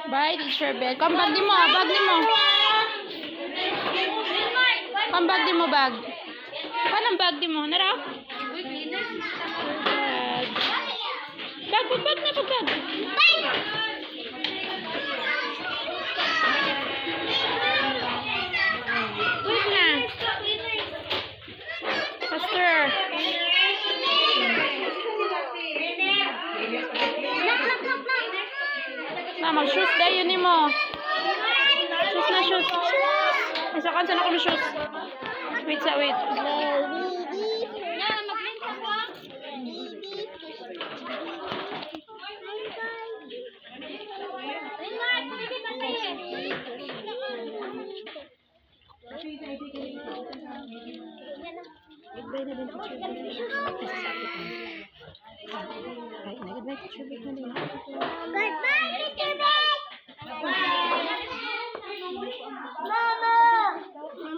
Bye, teacher Bell. Come bag di mo, bag di mo. Come bag di mo, bag. Paano bag di mo? Nara? Bag. Bag na, bag. Wait na. Faster. Mag-shoes dayo ni mo. Shoes na, shoes. Isa kan sana ko shoes. Wait.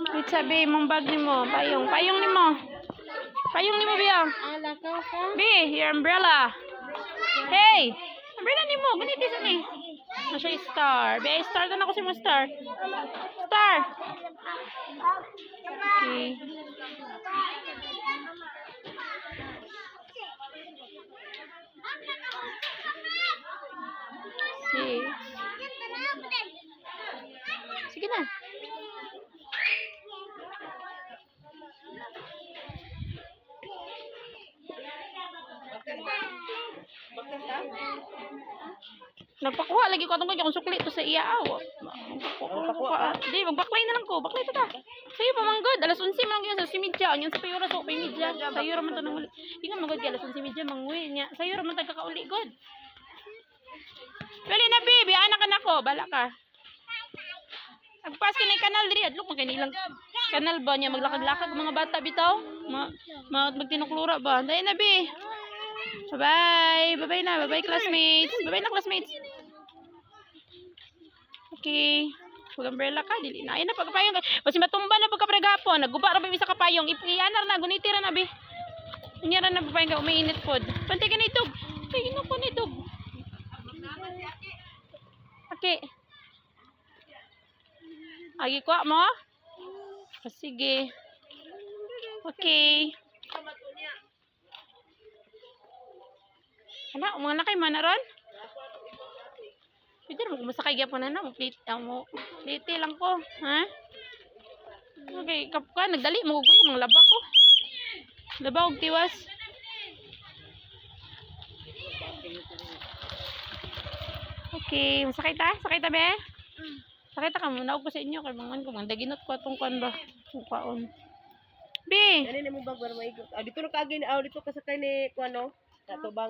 Wait, sabi mong bag ni mo. Payong ni mo. Payong ni mo, Biang. Bi, your umbrella. Hey! Umbrella ni mo. Ganito sa ni. Masya star. Bi, star na ako si mo star. Star. Okay. Sige na. Nagpakuha lagi ko atong kung sukli to sa iya. Di, magbaklay na lang ko. Baklay to ta. Sayo pa manggod. Alas 11 man lang yun sa simidya. Yan sa payura sa upimidya. Sayo raman to nang uli. Tingnan magod ka. Alas 11 midya mangwi niya. Sayo raman tagkakauli god. Pwede na, baby. Anak ko. Bala ka. Agpas ka na yung kanal diri. Adlok magkanilang kanal ba niya. Maglakad-lakad mga bata bitaw. Magtinuklura ba. Dahil na, baby. Bye-bye. Bye-bye na. Bye-bye, classmates. Bye-bye na, classmates. Okay. Pag-umbrella ka. Dili na. Ayan na, pagkapayong. Kasi matumba na pagkapragapon. Nagguba na ba sa kapayong. Iyanar na. Gunitira na, be. Iyanar na papayong ka. Umiinit po. Pantay ka na itog. Ay, ino po na itog. Okay. Agi ko mo? Sige. Okay. Anak, mga nakay man na ron? Pwede mo kumasakay gyapon na mo. Plite lang ko. Ha? Okay, kapka. Nagdali mo ko yung mga laba ko. Laba og tiwas. Okay, masakay ta? Sakay ta, be? Sakay ta ka muna ako sa inyo. Kaya mangan ko, daginot ko atong kwan ba? Kaon. Be! Ano mo bag, dito na kagin, dito kasakay ni, kuano? Tatubang.